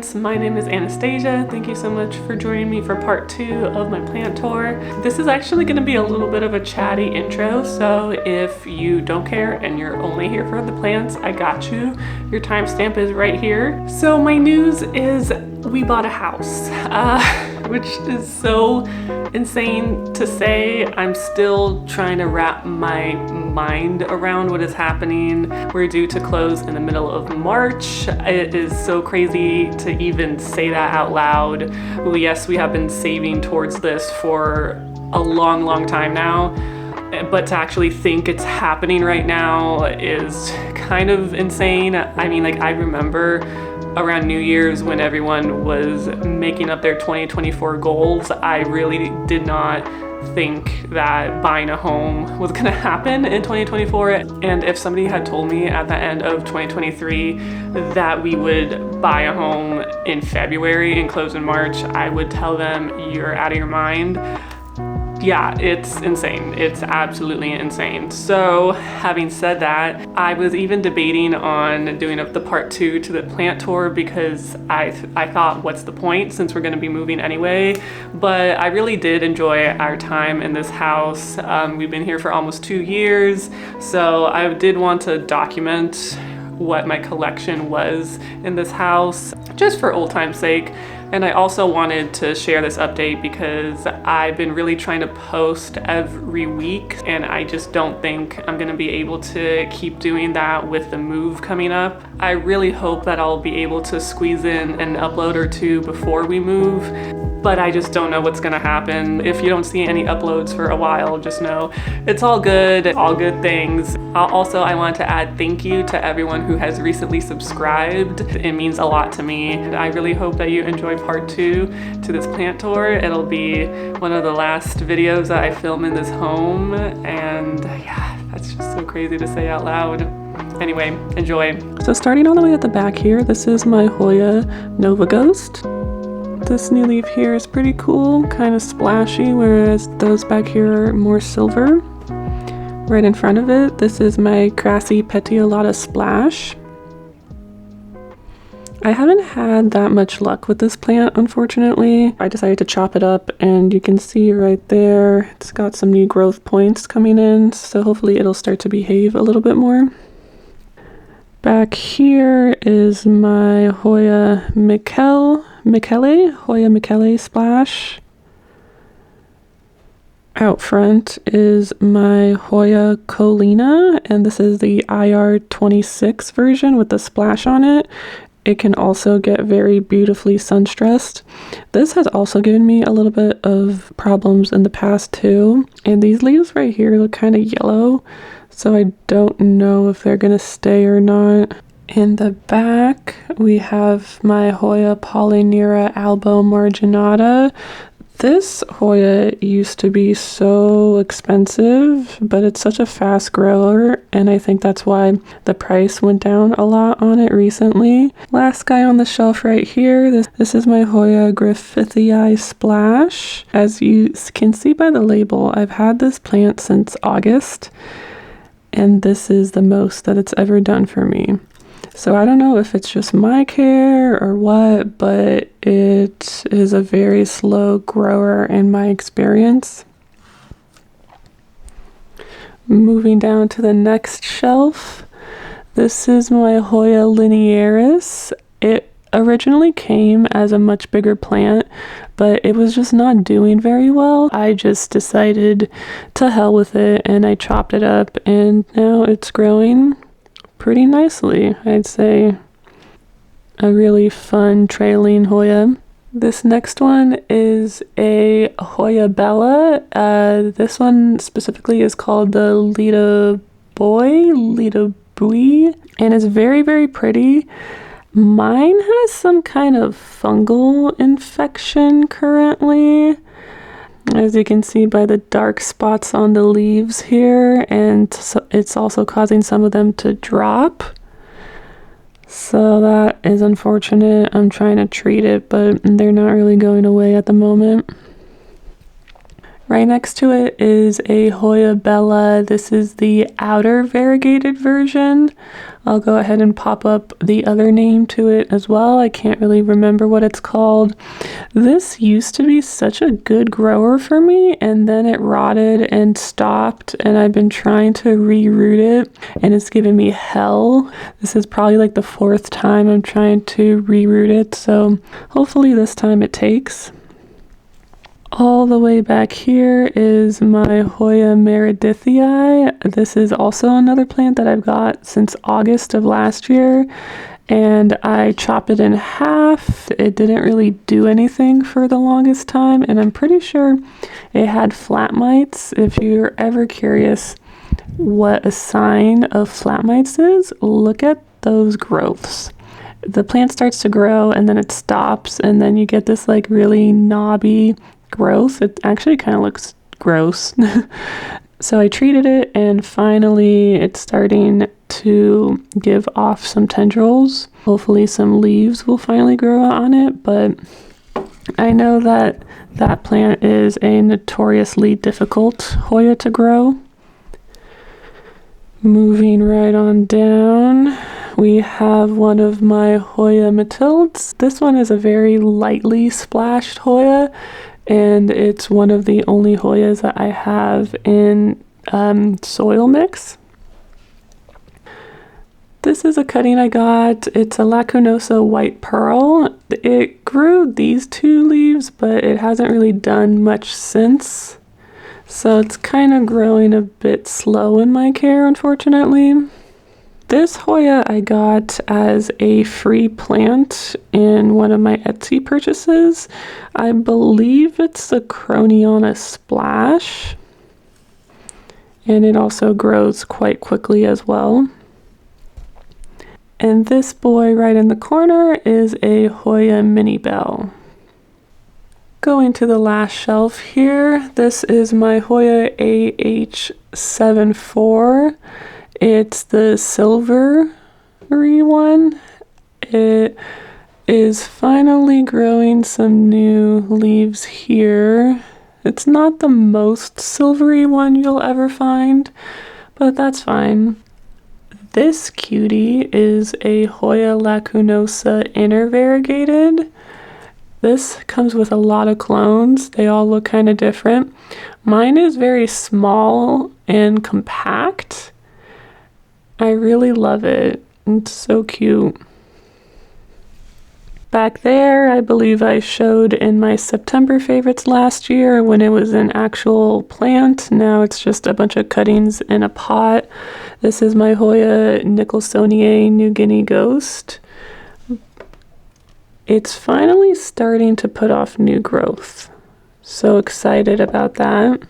plants. My name is Anastasia. Thank you so much for joining me for part 2 of my plant tour. This is actually going to be a little bit of a chatty intro, so if you don't care and you're only here for the plants, I got you. Your timestamp is right here. So my news is we bought a house, which is so insane to say. I'm still trying to wrap my mind around what is happening. We're due to close in the middle of March. It is so crazy to even say that out loud. Well, yes, we have been saving towards this for a long time now, but to actually think it's happening right now is kind of insane. I mean, like, I remember around New Year's when everyone was making up their 2024 goals, I really did not think that buying a home was gonna happen in 2024. And if somebody had told me at the end of 2023 that we would buy a home in February and close in March, I would tell them, you're out of your mind. Yeah, it's insane. It's absolutely insane. So having said that, I was even debating on doing the part 2 to the plant tour because I thought, what's the point since we're going to be moving anyway? But I really did enjoy our time in this house. We've been here for almost 2 years, so I did want to document what my collection was in this house, just for old time's sake. And I also wanted to share this update because I've been really trying to post every week, and I just don't think I'm gonna be able to keep doing that with the move coming up. I really hope that I'll be able to squeeze in an upload or 2 before we move, but I just don't know what's gonna happen. If you don't see any uploads for a while, just know it's all good things. I want to add thank you to everyone who has recently subscribed. It means a lot to me. I really hope that you enjoy part 2 to this plant tour. It'll be one of the last videos that I film in this home, and yeah, that's just so crazy to say out loud. Anyway, enjoy. So starting all the way at the back here, this is my Hoya Nova Ghost. This new leaf here is pretty cool, kind of splashy, whereas those back here are more silver. Right in front of it, this is my grassy petiolata splash. I haven't had that much luck with this plant, unfortunately. I decided to chop it up, and you can see right there, it's got some new growth points coming in, so hopefully it'll start to behave a little bit more. Back here is my Hoya Michele splash. Out front is my Hoya Colina, and this is the IR26 version with the splash on it. It can also get very beautifully sun-stressed. This has also given me a little bit of problems in the past too, and these leaves right here look kind of yellow, so I don't know if they're gonna stay or not. In the back, we have my Hoya Polynera albo marginata. This Hoya used to be so expensive, but it's such a fast grower, and I think that's why the price went down a lot on it recently. Last guy on the shelf right here, this is my Hoya Griffithii splash. As you can see by the label, I've had this plant since August, and this is the most that it's ever done for me. So I don't know if it's just my care or what, but it is a very slow grower in my experience. Moving down to the next shelf, this is my Hoya linearis. It originally came as a much bigger plant, but it was just not doing very well. I just decided to hell with it, and I chopped it up, and now it's growing pretty nicely, I'd say. A really fun trailing Hoya. This next one is a Hoya Bella. This one specifically is called the Lita Bui, and it's very pretty. Mine has some kind of fungal infection currently, as you can see by the dark spots on the leaves here, and so it's also causing some of them to drop. So that is unfortunate. I'm trying to treat it, but they're not really going away at the moment. Right next to it is a Hoya Bella. This is the outer variegated version. I'll go ahead and pop up the other name to it as well. I can't really remember what it's called. This used to be such a good grower for me, and then it rotted and stopped, and I've been trying to reroot it, and it's given me hell. This is probably like the 4th time I'm trying to reroot it, so hopefully this time it takes. All the way back here is my Hoya meredithii. This is also another plant that I've got since August of last year, and I chopped it in half. It didn't really do anything for the longest time, and I'm pretty sure it had flat mites. If you're ever curious what a sign of flat mites is, look at those growths. The plant starts to grow and then it stops, and then you get this like really knobby growth. It actually kind of looks gross. So I treated it, and finally it's starting to give off some tendrils. Hopefully some leaves will finally grow on it, but I know that that plant is a notoriously difficult Hoya to grow. Moving right on down, we have one of my Hoya Matildes. This one is a very lightly splashed Hoya, and it's one of the only Hoyas that I have in soil mix. This is a cutting I got. It's a Lacunosa White Pearl. It grew these 2 leaves, but it hasn't really done much since. So it's kind of growing a bit slow in my care, unfortunately. This Hoya I got as a free plant in one of my Etsy purchases. I believe it's the Croniana Splash, and it also grows quite quickly as well. And this boy right in the corner is a Hoya Mini Bell. Going to the last shelf here, this is my Hoya AH74. It's the silvery one. It is finally growing some new leaves here. It's not the most silvery one you'll ever find, but that's fine. This cutie is a Hoya lacunosa inner variegated. This comes with a lot of clones. They all look kind of different. Mine is very small and compact. I really love it. It's so cute. Back there, I believe I showed in my September favorites last year when it was an actual plant. Now it's just a bunch of cuttings in a pot. This is my Hoya Nicholsoniae New Guinea Ghost. It's finally starting to put off new growth. So excited about that.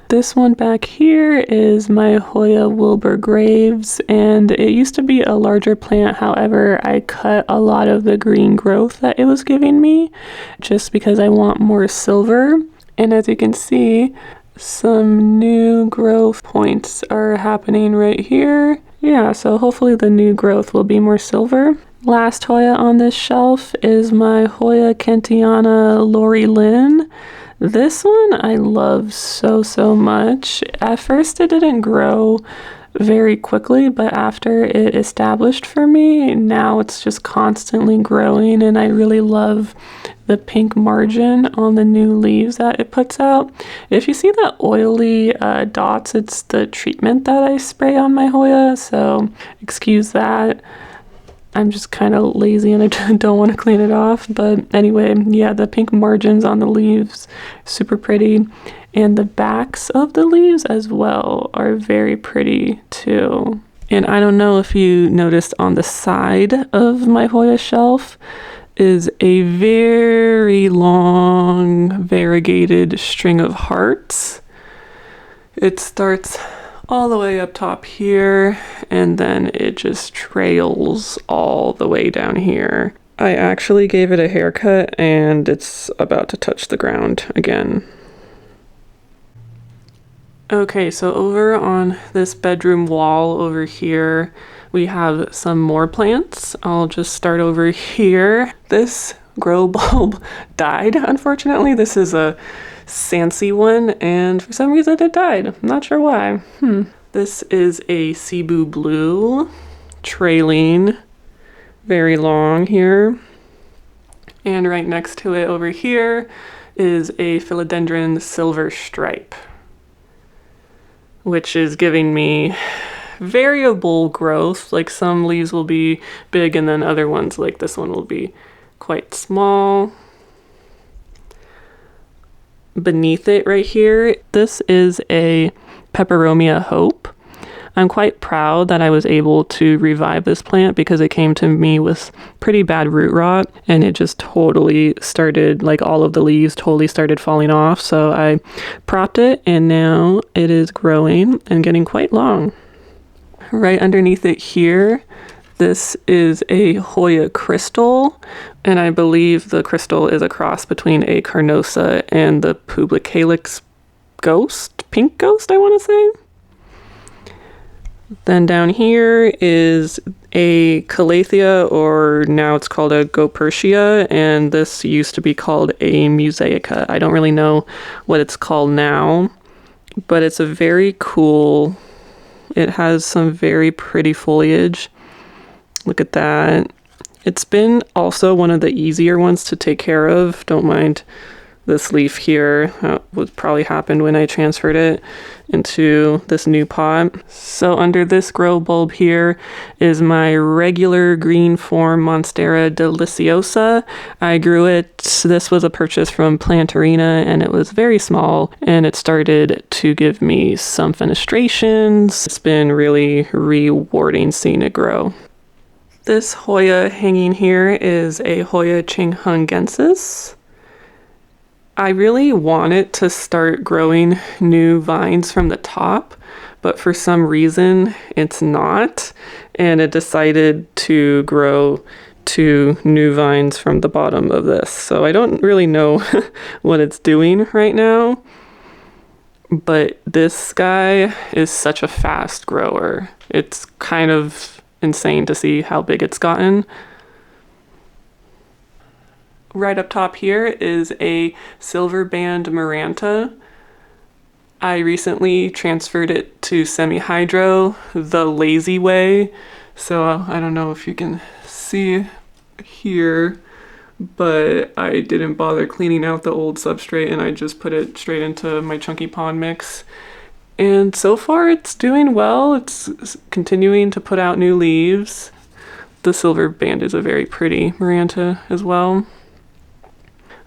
This one back here is my Hoya Wilbur Graves, and it used to be a larger plant. However, I cut a lot of the green growth that it was giving me just because I want more silver. And as you can see, some new growth points are happening right here. Yeah, so hopefully the new growth will be more silver. Last Hoya on this shelf is my Hoya Kentiana Lori Lynn. This one I love so much. At first it didn't grow very quickly, but after it established for me, now it's just constantly growing, and I really love the pink margin on the new leaves that it puts out. If you see the oily dots, it's the treatment that I spray on my Hoya, so excuse that. I'm just kind of lazy and I don't want to clean it off. But anyway, yeah, the pink margins on the leaves, super pretty. And the backs of the leaves as well are very pretty too. And I don't know if you noticed on the side of my Hoya shelf is a very long variegated string of hearts. It starts all the way up top here, and then it just trails all the way down here. I actually gave it a haircut and it's about to touch the ground again. Okay, so over on this bedroom wall over here, we have some more plants. I'll just start over here. This grow bulb died, unfortunately. This is a Sancy one, and for some reason it died. I'm not sure why. This is a Cebu blue, trailing, very long here. And right next to it over here is a philodendron silver stripe, which is giving me variable growth. Like some leaves will be big and then other ones like this one will be quite small. Beneath it right here, this is a Peperomia Hope. I'm quite proud that I was able to revive this plant because it came to me with pretty bad root rot and it just totally started, like all of the leaves totally started falling off. So I propped it and now it is growing and getting quite long. Right underneath it here, this is a Hoya crystal, and I believe the crystal is a cross between a Carnosa and the Publicalyx ghost, pink ghost, I want to say. Then down here is a Calathea, or now it's called a Gopertia, and this used to be called a Musaica. I don't really know what it's called now, but it's a very cool, it has some very pretty foliage. Look at that. It's been also one of the easier ones to take care of. Don't mind this leaf here. What probably happened when I transferred it into this new pot. So under this grow bulb here is my regular green form Monstera deliciosa. I grew it. This was a purchase from Plantarina and it was very small and it started to give me some fenestrations. It's been really rewarding seeing it grow. This Hoya hanging here is a Hoya chinghungensis. I really wanted to start growing new vines from the top, but for some reason it's not, and it decided to grow 2 new vines from the bottom of this. So I don't really know what it's doing right now, but this guy is such a fast grower. It's kind of insane to see how big it's gotten. Right up top here is a silver band Maranta. I recently transferred it to semi-hydro the lazy way. So I don't know if you can see here, but I didn't bother cleaning out the old substrate and I just put it straight into my chunky pond mix. And so far it's doing well. It's continuing to put out new leaves. The silver band is a very pretty Maranta as well.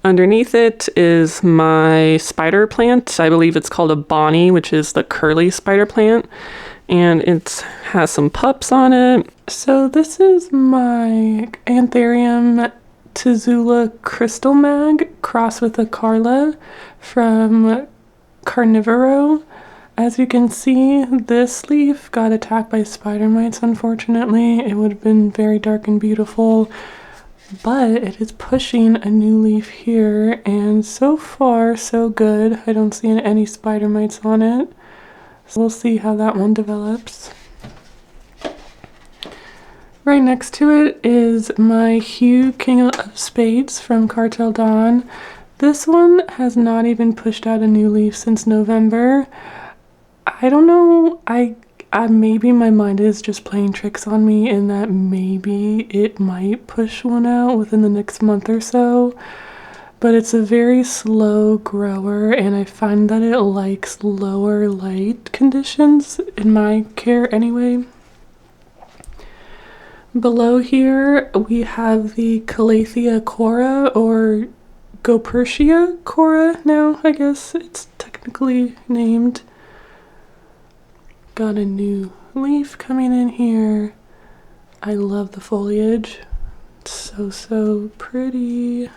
Underneath it is my spider plant. I believe it's called a Bonnie, which is the curly spider plant. And it has some pups on it. So this is my Anthurium Tizula Crystal Mag crossed with a Carla from Carnivoro. As you can see, this leaf got attacked by spider mites, unfortunately. It would have been very dark and beautiful. But it is pushing a new leaf here, and so far so good. I don't see any spider mites on it, so we'll see how that one develops. Right next to it is my Hue King of Spades from Cartel Dawn. This one has not even pushed out a new leaf since November. I don't know, maybe my mind is just playing tricks on me in that maybe it might push one out within the next month or so, but it's a very slow grower and I find that it likes lower light conditions in my care anyway. Below here we have the Calathea cora, or Gopertia cora now, I guess it's technically named. Got a new leaf coming in here. I love the foliage. It's so pretty.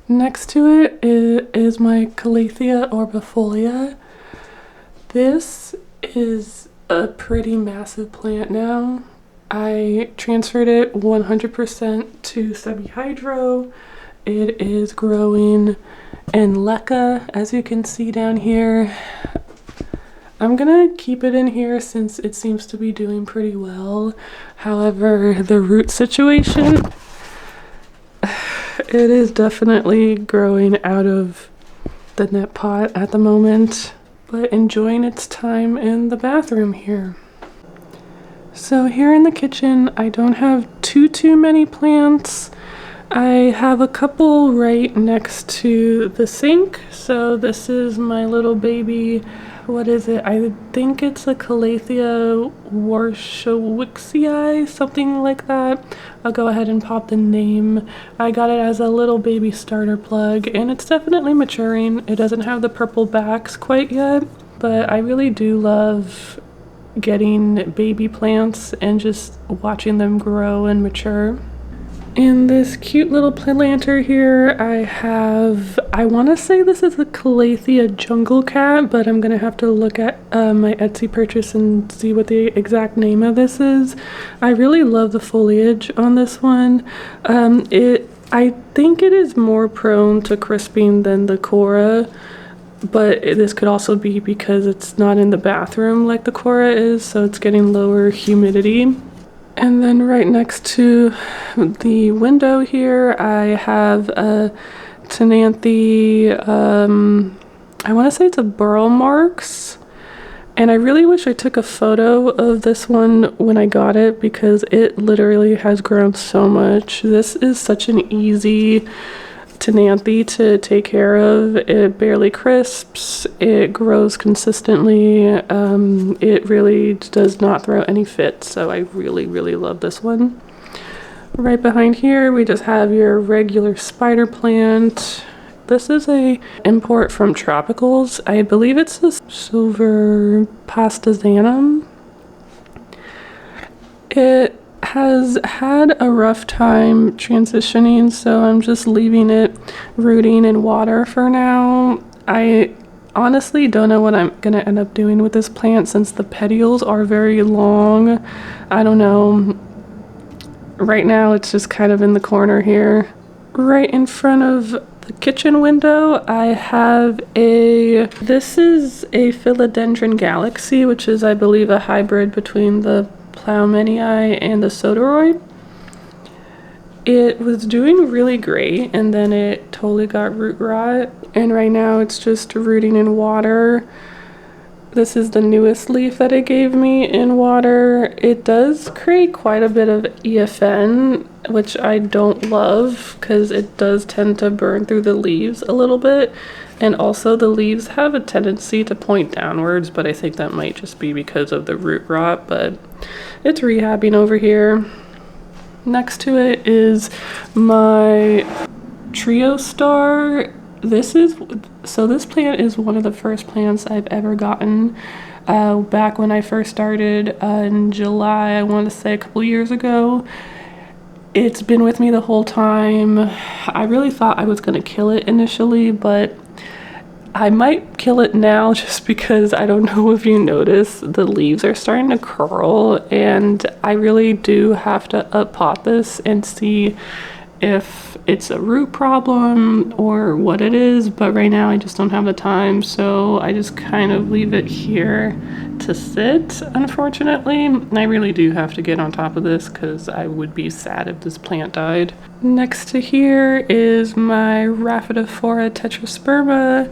Next to it is my Calathea orbifolia. This is a pretty massive plant now. I transferred it 100% to semi-hydro. It is growing in leca, as you can see down here. I'm gonna keep it in here since it seems to be doing pretty well. However, the root situation It is definitely growing out of the net pot at the moment, but enjoying its time in the bathroom here. So here in the kitchen, I don't have too many plants. I have a couple right next to the sink. So this is my little baby, what is it? I think it's a Calathea warshawixii, something like that. I'll go ahead and pop the name. I got it as a little baby starter plug, and it's definitely maturing. It doesn't have the purple backs quite yet, but I really do love getting baby plants and just watching them grow and mature. In this cute little planter here, I want to say this is a Calathea jungle cat, but I'm going to have to look at my Etsy purchase and see what the exact name of this is. I really love the foliage on this one. I think it is more prone to crisping than the Cora, but this could also be because it's not in the bathroom like the Cora is, so it's getting lower humidity. And then right next to the window here, I have a Tenanthe, I want to say it's a burl marks. And I really wish I took a photo of this one when I got it, because it literally has grown so much. This is such an easy Tenanthe to take care of. It barely crisps, it grows consistently, it really does not throw any fits, so I really love this one. Right behind here we just have your regular spider plant. This is a import from Tropicals. I believe it's a silver pastazanum. It has had a rough time transitioning, so I'm just leaving it rooting in water for now. I honestly don't know what I'm gonna end up doing with this plant since the petioles are very long. I don't know. Right now it's just kind of in the corner here. Right in front of the kitchen window, I have this is a Philodendron Galaxy, which is, I believe, a hybrid between the Plowmanii and the Soderoid. It was doing really great, and then it totally got root rot, and right now it's just rooting in water. This is the newest leaf that it gave me in water. It does create quite a bit of EFN, which I don't love because it does tend to burn through the leaves a little bit. And also the leaves have a tendency to point downwards, but I think that might just be because of the root rot, but it's rehabbing over here. Next to it is my Trio Star. This plant is one of the first plants I've ever gotten back when I first started in July, I want to say a couple years ago. It's been with me the whole time. I really thought I was going to kill it initially, but I might kill it now just because I don't know if you notice the leaves are starting to curl, and I really do have to up-pot this and see if it's a root problem or what it is, but right now I just don't have the time, so I just kind of leave it here to sit, unfortunately. I really do have to get on top of this because I would be sad if this plant died. Next to here is my Rhaphidophora tetrasperma.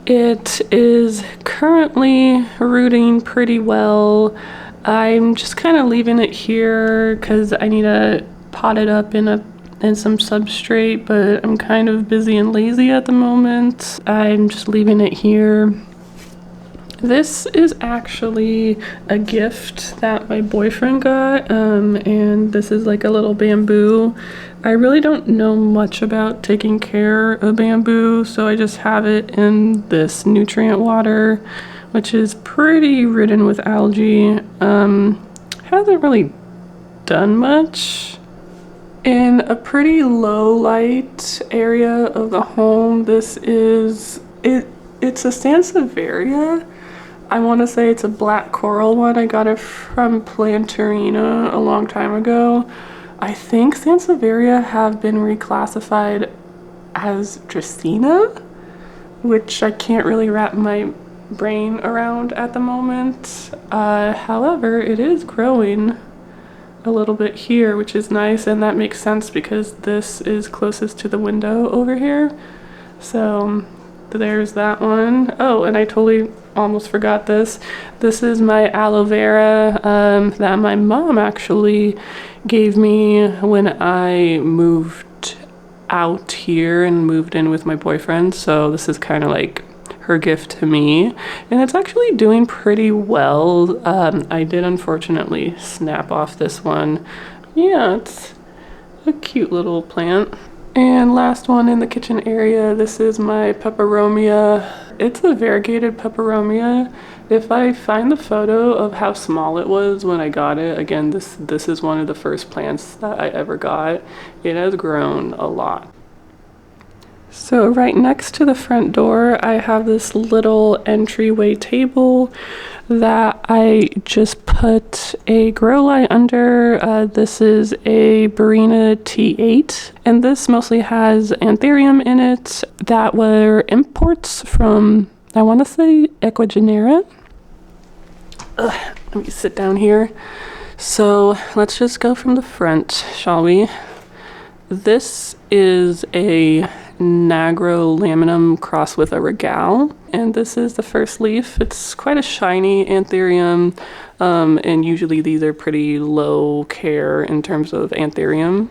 It is currently rooting pretty well. I'm just kind of leaving it here because I need to pot it up in some substrate, but I'm kind of busy and lazy at the moment. I'm just leaving it here. This is actually a gift that my boyfriend got, and this is like a little bamboo. I really don't know much about taking care of bamboo, so I just have it in this nutrient water, which is pretty ridden with algae. Hasn't really done much. In a pretty low light area of the home, it's a Sansevieria. I want to say it's a black coral one. I got it from Planturina a long time ago. I think Sansevieria have been reclassified as Dracaena, which I can't really wrap my brain around at the moment. However, it is growing a little bit here, which is nice, and that makes sense because this is closest to the window over here. So there's that one. Oh, and I totally almost forgot this. This is my aloe vera that my mom actually gave me when I moved out here and moved in with my boyfriend. So this is kind of like her gift to me, and it's actually doing pretty well. I did unfortunately snap off this one. Yeah, it's a cute little plant. And last one in the kitchen area, this is my peperomia. It's a variegated peperomia. If I find the photo of how small it was when I got it, again, this is one of the first plants that I ever got. It has grown a lot. So right next to the front door, I have this little entryway table that I just put a grow light under. This is a Barina T8, and this mostly has anthurium in it that were imports from, I want to say, Ecuador. Let me sit down here. So let's just go from the front, shall we? This is a Nagrolaminum cross with a Regal, and this is the first leaf. It's quite a shiny anthurium, and usually these are pretty low care in terms of anthurium.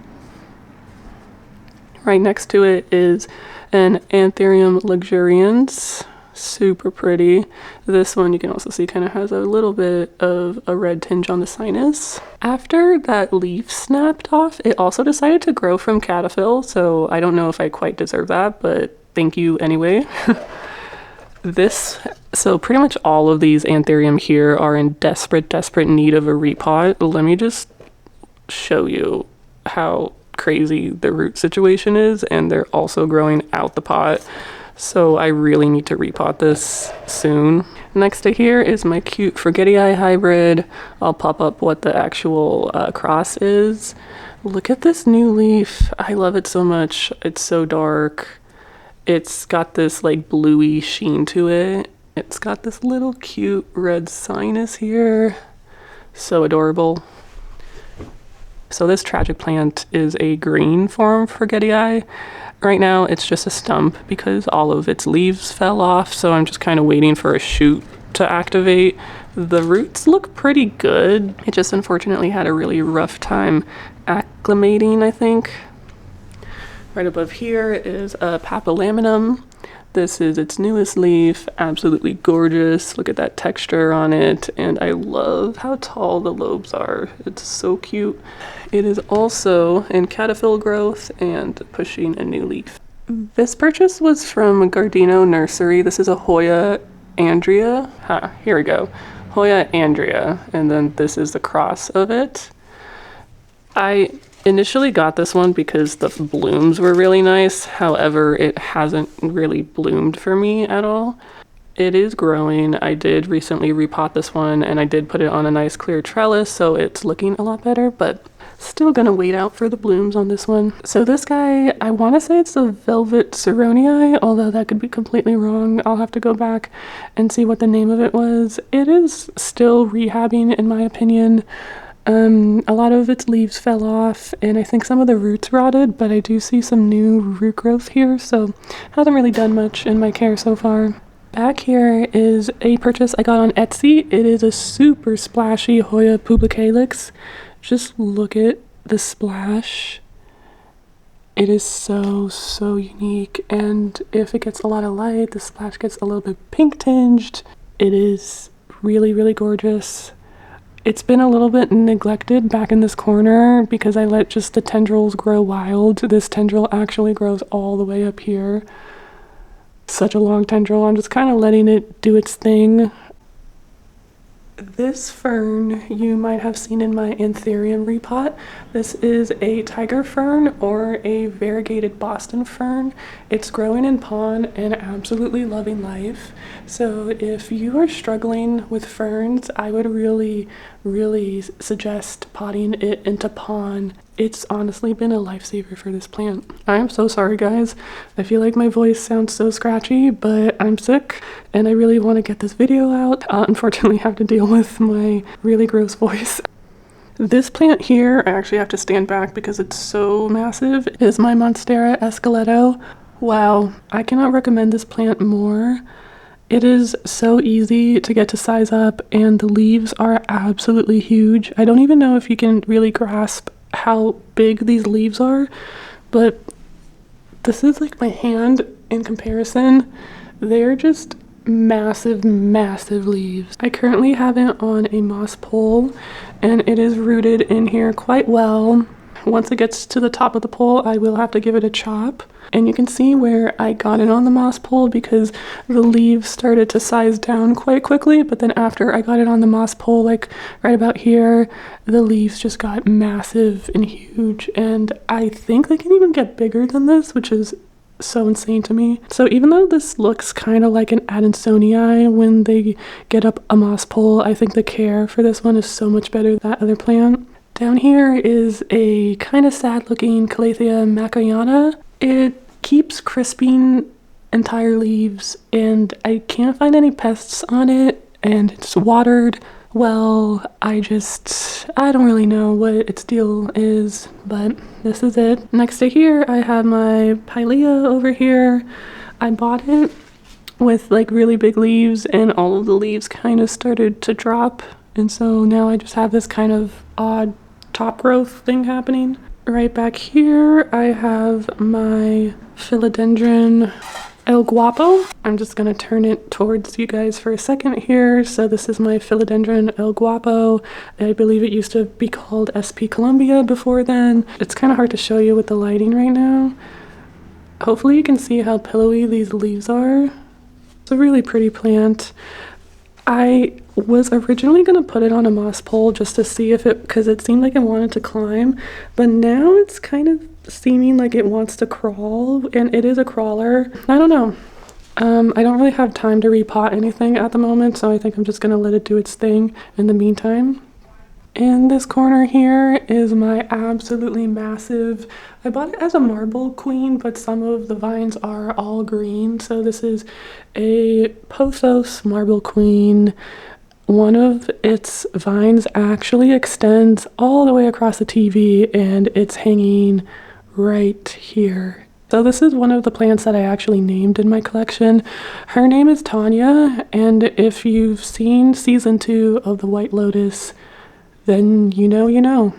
Right next to it is an Anthurium luxurians, super pretty. This one you can also see kind of has a little bit of a red tinge on the sinus. After that leaf snapped off, it also decided to grow from caterpillar, so I don't know if I quite deserve that, but thank you anyway. So pretty much all of these anthurium here are in desperate need of a repot. Let me just show you how crazy the root situation is, and they're also growing out the pot. So I really need to repot this soon. Next to here is my cute forgetti hybrid. I'll pop up what the actual cross is. Look at this new leaf. I love it so much. It's so dark. It's got this like bluey sheen to it. It's got this little cute red sinus here. So adorable. So this tragic plant is a green form forgetti. Right now it's just a stump because all of its leaves fell off, so I'm just kind of waiting for a shoot to activate. The roots look pretty good. It just unfortunately had a really rough time acclimating, I think. Right above here is a papillaminum. This is its newest leaf, absolutely gorgeous. Look at that texture on it, and I love how tall the lobes are. It's so cute. It is also in caterpillar growth and pushing a new leaf. This purchase was from Gardino Nursery. This is a Hoya Andrea. Here we go. Hoya Andrea, and then this is the cross of it. I initially got this one because the blooms were really nice. However, it hasn't really bloomed for me at all. It is growing. I did recently repot this one, and I did put it on a nice clear trellis, so it's looking a lot better, but still gonna wait out for the blooms on this one. So this guy, I want to say it's a Velvet Ceronii, although that could be completely wrong. I'll have to go back and see what the name of it was. It is still rehabbing, in my opinion. A lot of its leaves fell off, and I think some of the roots rotted, but I do see some new root growth here, so hasn't really done much in my care so far. Back here is a purchase I got on Etsy. It is a super splashy Hoya publicalis. Just look at the splash. It is so unique, and if it gets a lot of light, the splash gets a little bit pink tinged. It is really gorgeous. It's been a little bit neglected back in this corner because I let just the tendrils grow wild. This tendril actually grows all the way up here. Such a long tendril. I'm just kind of letting it do its thing. This fern you might have seen in my anthurium repot. This is a tiger fern or a variegated Boston fern. It's growing in pond and absolutely loving life. So if you are struggling with ferns, I would really suggest potting it into pond. It's honestly been a lifesaver for this plant. I'm so sorry guys. I feel like my voice sounds so scratchy, but I'm sick and I really want to get this video out. Unfortunately, I have to deal with my really gross voice. This plant here, I actually have to stand back because it's so massive, is my Monstera Esqueleto. Wow, I cannot recommend this plant more. It is so easy to get to size up, and the leaves are absolutely huge. I don't even know if you can really grasp how big these leaves are, but this is like my hand in comparison. They're just massive, massive leaves. I currently have it on a moss pole, and it is rooted in here quite well. Once it gets to the top of the pole, I will have to give it a chop. And you can see where I got it on the moss pole because the leaves started to size down quite quickly, but then after I got it on the moss pole, like right about here, the leaves just got massive and huge, and I think they can even get bigger than this, which is so insane to me. So even though this looks kind of like an Adansonii when they get up a moss pole, I think the care for this one is so much better than that other plant. Down here is a kind of sad looking Calathea macayana. It keeps crisping entire leaves, and I can't find any pests on it, and it's watered well. I don't really know what its deal is, but this is it. Next to here, I have my Pilea over here. I bought it with like really big leaves, and all of the leaves kind of started to drop, and so now I just have this kind of odd top growth thing happening. Right back here, I have my philodendron El Guapo. I'm just gonna turn it towards you guys for a second here. So this is my philodendron El Guapo. I believe it used to be called SP Columbia before then. It's kind of hard to show you with the lighting right now. Hopefully you can see how pillowy these leaves are. It's a really pretty plant. I was originally going to put it on a moss pole just to see if because it seemed like it wanted to climb, but now it's kind of seeming like it wants to crawl, and it is a crawler. I don't know. I don't really have time to repot anything at the moment, so I think I'm just going to let it do its thing in the meantime. In this corner here is my absolutely massive, I bought it as a marble queen, but some of the vines are all green. So this is a pothos marble queen. One of its vines actually extends all the way across the TV, and it's hanging right here. So this is one of the plants that I actually named in my collection. Her name is Tanya, and if you've seen season 2 of The White Lotus, then you know.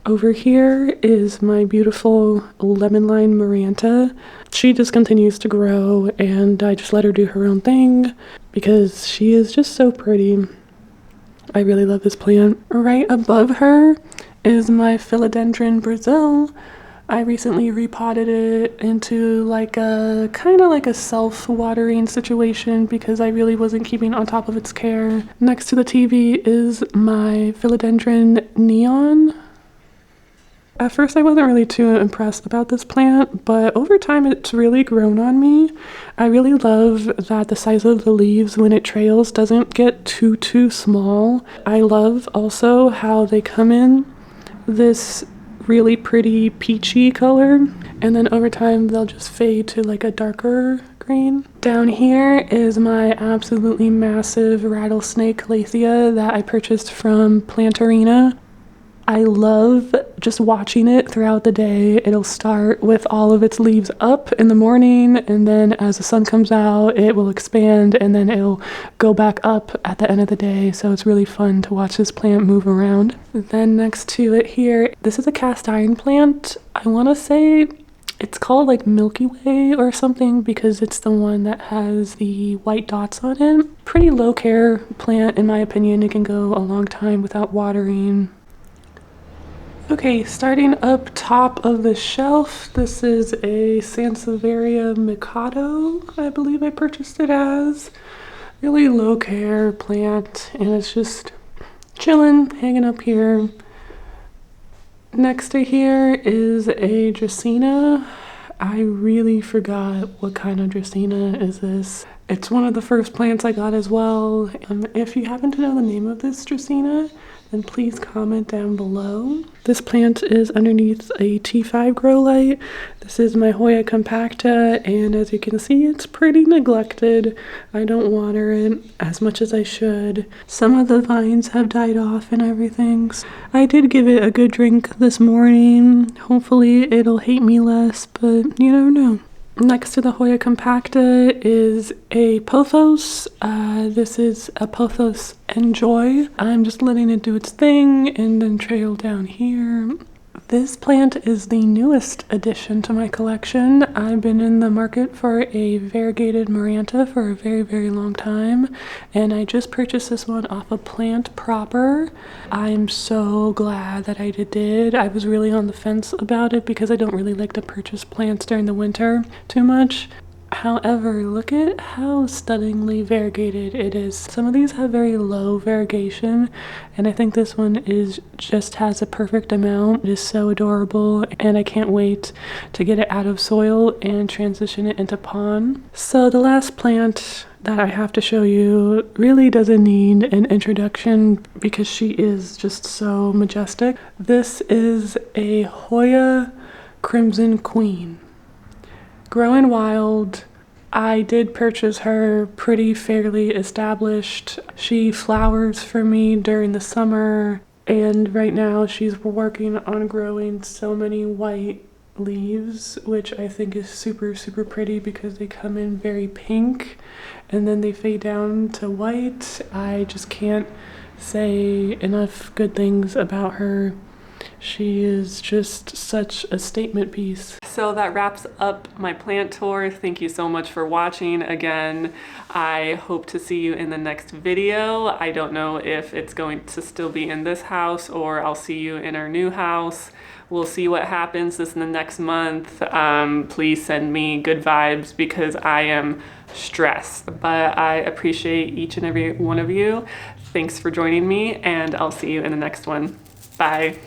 Over here is my beautiful lemon line Maranta. She just continues to grow, and I just let her do her own thing because she is just so pretty. I really love this plant. Right above her is my philodendron Brazil. I recently repotted it into like a kind of like a self-watering situation because I really wasn't keeping on top of its care. Next to the TV is my philodendron Neon. At first I wasn't really too impressed about this plant, but over time it's really grown on me. I really love that the size of the leaves when it trails doesn't get too small. I love also how they come in this really pretty peachy color, and then over time they'll just fade to like a darker green. Down here is my absolutely massive rattlesnake Calathea that I purchased from Plantarina. I love just watching it throughout the day. It'll start with all of its leaves up in the morning, and then as the sun comes out, it will expand, and then it'll go back up at the end of the day. So it's really fun to watch this plant move around. Then next to it here, this is a cast iron plant. I want to say it's called like Milky Way or something because it's the one that has the white dots on it. Pretty low care plant in my opinion. It can go a long time without watering. Okay, starting up top of the shelf, this is a Sansevieria Mikado, I believe I purchased it as. Really low care plant, and it's just chilling, hanging up here. Next to here is a Dracaena. I really forgot what kind of Dracaena is this. It's one of the first plants I got as well. If you happen to know the name of this Dracaena, then please comment down below. This plant is underneath a T5 grow light. This is my Hoya compacta, and as you can see, it's pretty neglected. I don't water it as much as I should. Some of the vines have died off and everything. I did give it a good drink this morning. Hopefully it'll hate me less, but you never know. Next to the Hoya compacta is a pothos. This is a pothos Enjoy. I'm just letting it do its thing and then trail down here. This plant is the newest addition to my collection. I've been in the market for a variegated Maranta for a very, very long time, and I just purchased this one off of Plant Proper. I'm so glad that I did. I was really on the fence about it because I don't really like to purchase plants during the winter too much. However, look at how stunningly variegated it is. Some of these have very low variegation, and I think this one just has a perfect amount. It is so adorable, and I can't wait to get it out of soil and transition it into pond. So the last plant that I have to show you really doesn't need an introduction because she is just so majestic. This is a Hoya Crimson Queen. Growing wild. I did purchase her pretty fairly established. She flowers for me during the summer, and right now she's working on growing so many white leaves, which I think is super, super pretty because they come in very pink and then they fade down to white. I just can't say enough good things about her. She is just such a statement piece. So that wraps up my plant tour. Thank you so much for watching again. I hope to see you in the next video. I don't know if it's going to still be in this house or I'll see you in our new house. We'll see what happens this in the next month. Please send me good vibes because I am stressed, but I appreciate each and every one of you. Thanks for joining me, and I'll see you in the next one. Bye.